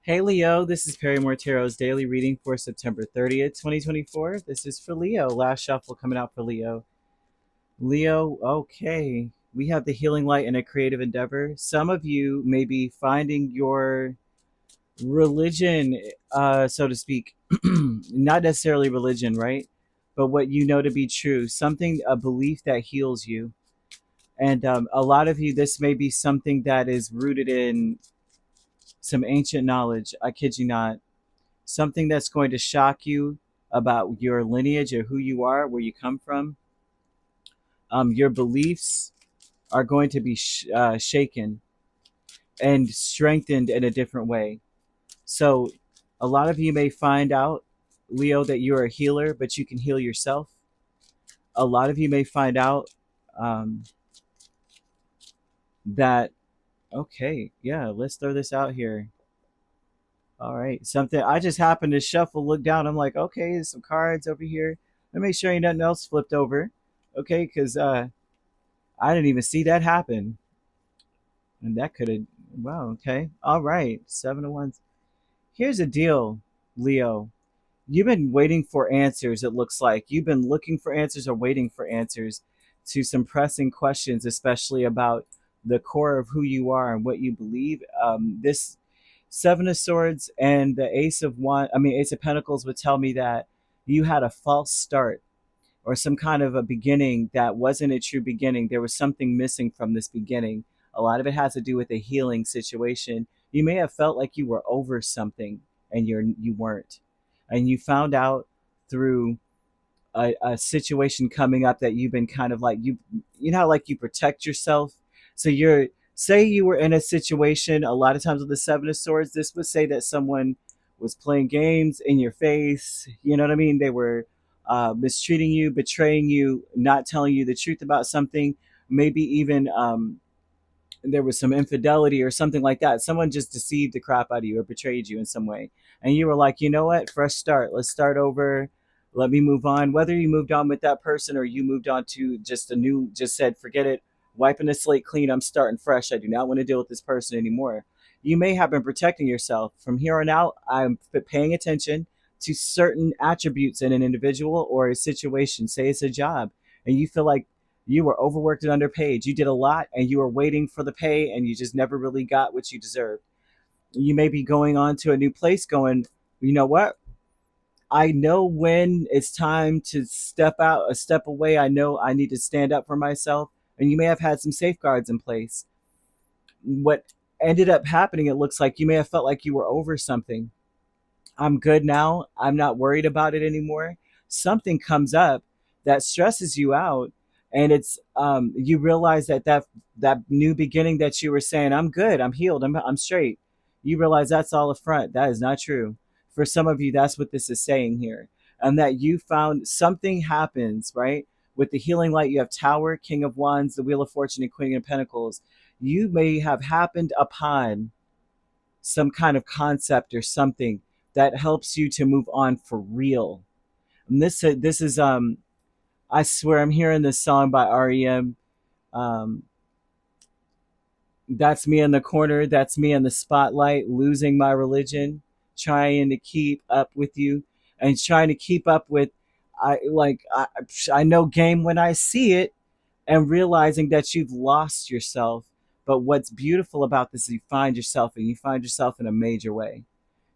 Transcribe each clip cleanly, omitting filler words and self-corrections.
Hey Leo, this is Perrymore Tarot's daily reading for September 30th, 2024. This is for Leo. Last shuffle coming out for Leo. Leo, okay. We have the healing light and a creative endeavor. Some of you may be finding your religion, so to speak. Not necessarily religion, right? But what you know to be true. Something, a belief that heals you. And a lot of you, this may be something that is rooted in some ancient knowledge. I kid you not, something that's going to shock you about your lineage or who you are, where you come from. Your beliefs are going to be shaken and strengthened in a different way. So, a lot of you may find out, Leo, that you're a healer, but you can heal yourself. A lot of you may find out um, that, okay, yeah, let's throw this out here. All right, something I just happened to shuffle, look down. I'm like, okay, there's some cards over here. Let me make sure ain't nothing else flipped over. Okay, because I didn't even see that happen, and that could have. Wow. Okay. All right. 7 of Wands. Here's the deal, Leo. You've been waiting for answers. It looks like you've been looking for answers or waiting for answers to some pressing questions, especially about the core of who you are and what you believe. This Seven of Swords and the Ace of Pentacles would tell me that you had a false start or some kind of a beginning that wasn't a true beginning. There was something missing from this beginning. A lot of it has to do with a healing situation. You may have felt like you were over something and you weren't. And you found out through a situation coming up that you've been kind of like you know how like you protect yourself. So you're say you were in a situation a lot of times with the Seven of Swords, this would say that someone was playing games in your face. You know what I mean? They were mistreating you, betraying you, not telling you the truth about something, maybe even there was some infidelity or something like that. Someone just deceived the crap out of you or betrayed you in some way. And you were like, you know what? Fresh start. Let's start over. Let me move on. Whether you moved on with that person or you moved on to just a new, just said, forget it, wiping the slate clean. I'm starting fresh. I do not want to deal with this person anymore. You may have been protecting yourself. From here on out, I'm paying attention to certain attributes in an individual or a situation. Say it's a job, and you feel like you were overworked and underpaid. You did a lot and you were waiting for the pay and you just never really got what you deserved. You may be going on to a new place going, you know what? I know when it's time to step out, a step away. I know I need to stand up for myself. And you may have had some safeguards in place. What ended up happening, it looks like you may have felt like you were over something. I'm good now. I'm not worried about it anymore. Something comes up that stresses you out, and it's you realize that new beginning that you were saying, I'm good, I'm healed, I'm straight. You realize that's all a front. That is not true. For some of you, that's what this is saying here, and that you found something happens right with the healing light. You have Tower, King of Wands, the Wheel of Fortune, and Queen of Pentacles. You may have happened upon some kind of concept or something that helps you to move on for real. And this is I swear I'm hearing this song by REM. Um, that's me in the corner. That's me in the spotlight, losing my religion, trying to keep up with you, and trying to keep up with. I know game when I see it, and realizing that you've lost yourself. But what's beautiful about this is you find yourself, and you find yourself in a major way.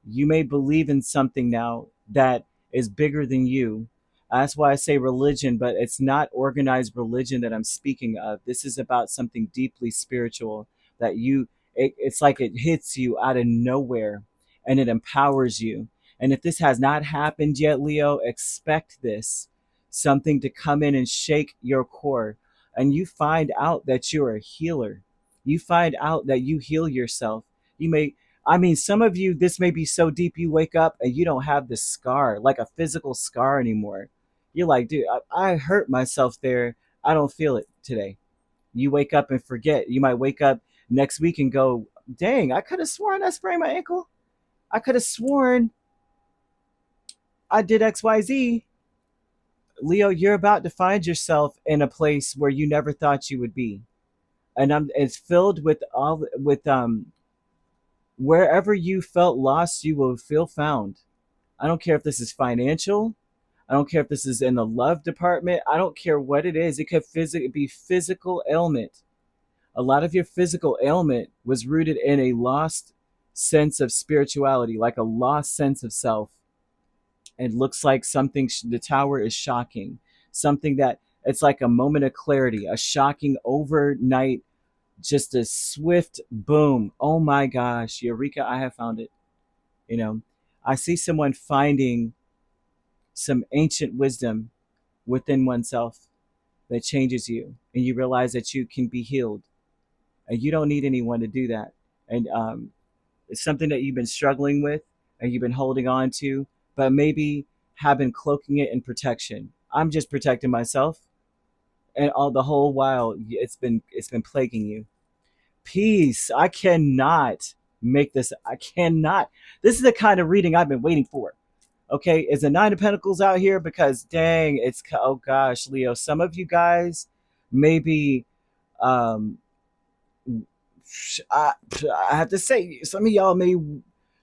You may believe in something now that is bigger than you. That's why I say religion, but it's not organized religion that I'm speaking of. This is about something deeply spiritual that it's like it hits you out of nowhere and it empowers you. And if this has not happened yet, Leo, expect this something to come in and shake your core. And you find out that you're a healer. You find out that you heal yourself. You may I mean, some of you, this may be so deep you wake up and you don't have the scar, like a physical scar anymore. You're like, dude, I hurt myself there. I don't feel it today. You wake up and forget. You might wake up next week and go, dang, I could have sworn I sprained my ankle. I could have sworn I did XYZ. Leo, you're about to find yourself in a place where you never thought you would be. And it's filled with Wherever you felt lost, you will feel found. I don't care if this is financial. I don't care if this is in the love department. I don't care what it is. It could be physical ailment. A lot of your physical ailment was rooted in a lost sense of spirituality, like a lost sense of self. It looks like something, the tower is shocking. Something that it's like a moment of clarity, a shocking overnight, just a swift boom. Oh my gosh, Eureka, I have found it. You know, I see someone finding some ancient wisdom within oneself that changes you, and you realize that you can be healed, and you don't need anyone to do that. And it's something that you've been struggling with, and you've been holding on to, but maybe have been cloaking it in protection. I'm just protecting myself, and all the whole while it's been plaguing you. Peace. I cannot make this. I cannot. This is the kind of reading I've been waiting for. Okay, is the Nine of Pentacles out here? Because dang, oh gosh, Leo. Some of you guys maybe um I, I have to say, some of y'all may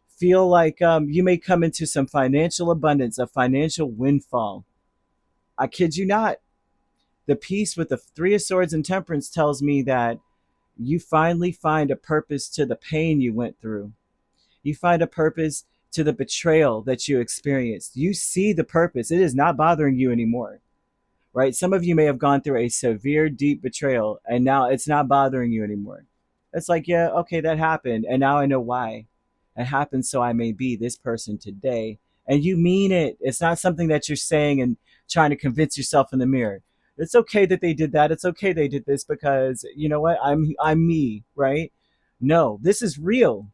feel like you may come into some financial abundance, a financial windfall. I kid you not. The piece with the Three of Swords and Temperance tells me that you finally find a purpose to the pain you went through. You find a purpose to the betrayal that you experienced. You see the purpose. It is not bothering you anymore, right? Some of you may have gone through a severe, deep betrayal, and now it's not bothering you anymore. It's like, yeah, okay, that happened, and now I know why. It happened so I may be this person today. And you mean it. It's not something that you're saying and trying to convince yourself in the mirror. It's okay that they did that. It's okay they did this because you know what? I'm me, right? No, this is real.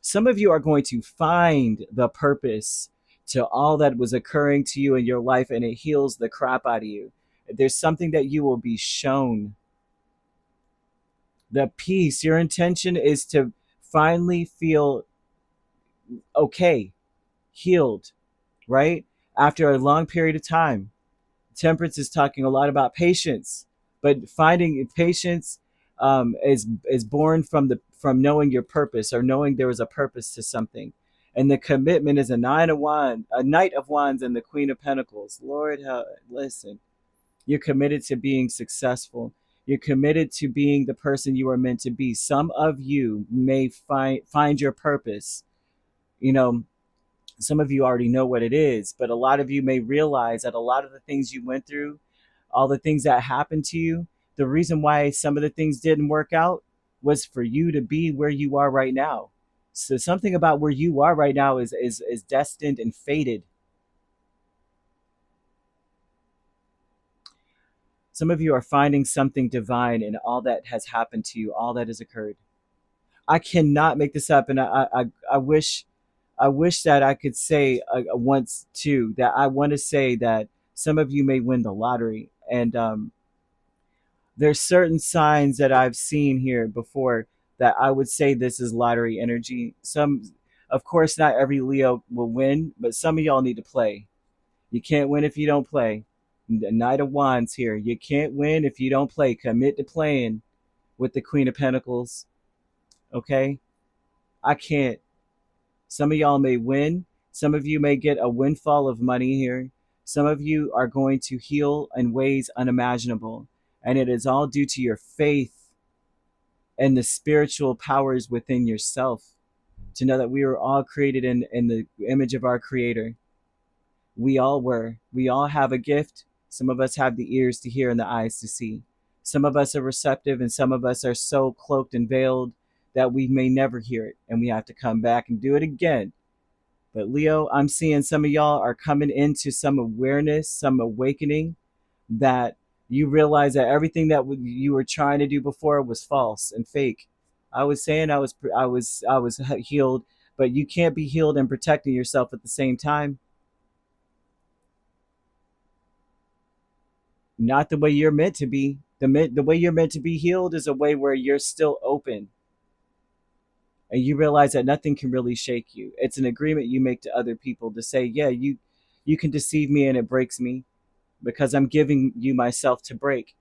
Some of you are going to find the purpose to all that was occurring to you in your life, and it heals the crap out of you. There's something that you will be shown. The peace, your intention is to finally feel okay, healed, right? After a long period of time. Temperance is talking a lot about patience, but finding patience is born from knowing your purpose, or knowing there is a purpose to something. And the commitment is a Knight of Wands, and the Queen of Pentacles. Lord, listen, you're committed to being successful. You're committed to being the person you are meant to be. Some of you may find your purpose. You know, some of you already know what it is, but a lot of you may realize that a lot of the things you went through, all the things that happened to you, the reason why some of the things didn't work out was for you to be where you are right now. So something about where you are right now is destined and fated. Some of you are finding something divine in all that has happened to you, all that has occurred. I cannot make this up, and I wish that I could say once too that I want to say that some of you may win the lottery, and there's certain signs that I've seen here before that I would say this is lottery energy. Some, of course, not every Leo will win, but some of y'all need to play. You can't win if you don't play. The Knight of Wands here. You can't win if you don't play. Commit to playing with the Queen of Pentacles. Okay? I can't. Some of y'all may win. Some of you may get a windfall of money here. Some of you are going to heal in ways unimaginable. And it is all due to your faith and the spiritual powers within yourself. To know that we were all created in the image of our Creator. We all were. We all have a gift. Some of us have the ears to hear and the eyes to see. Some of us are receptive, and some of us are so cloaked and veiled that we may never hear it, and we have to come back and do it again. But Leo, I'm seeing some of y'all are coming into some awareness, some awakening, that you realize that everything that you were trying to do before was false and fake. I was saying I was healed, but you can't be healed and protecting yourself at the same time. Not the way you're meant to be. The way you're meant to be healed is a way where you're still open, and you realize that nothing can really shake you. It's an agreement you make to other people to say, yeah, you can deceive me and it breaks me because I'm giving you myself to break.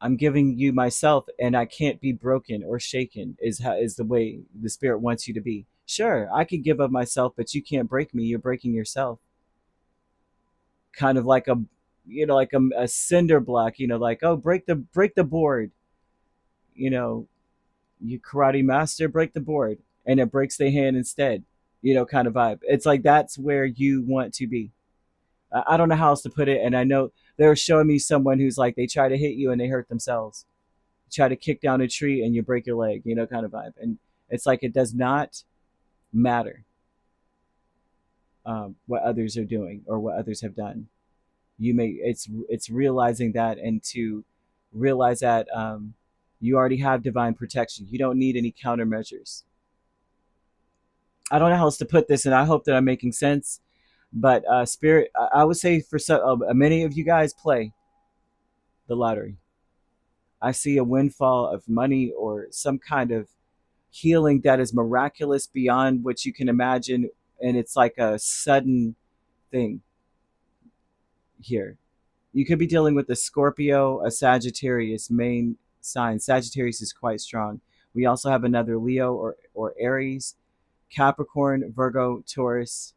I'm giving you myself, and I can't be broken or shaken. Is the way the spirit wants you to be. Sure, I could give up myself, but you can't break me. You're breaking yourself. Kind of like a, like a cinder block. Like, oh, break the board. You know, you karate master, break the board, and it breaks the hand instead. Kind of vibe. It's like that's where you want to be. I don't know how else to put it, and I know they were showing me someone who's like they try to hit you and they hurt themselves. Try to kick down a tree and you break your leg, kind of vibe. And it's like it does not matter what others are doing or what others have done. It's realizing that, and to realize that you already have divine protection. You don't need any countermeasures. I don't know how else to put this, and I hope that I'm making sense. But spirit, I would say for many of you guys play the lottery. I see a windfall of money or some kind of healing that is miraculous beyond what you can imagine, and it's like a sudden thing here. You could be dealing with a Scorpio, a Sagittarius main sign. Sagittarius is quite strong. We also have another Leo or Aries, Capricorn, Virgo, Taurus.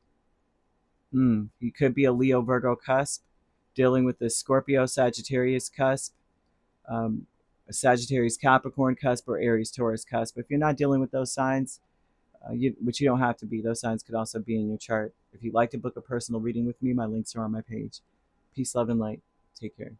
You could be a Leo Virgo cusp, dealing with the Scorpio Sagittarius cusp, a Sagittarius Capricorn cusp, or Aries Taurus cusp. If you're not dealing with those signs, which you don't have to be, those signs could also be in your chart. If you'd like to book a personal reading with me, my links are on my page. Peace, love, and light. Take care.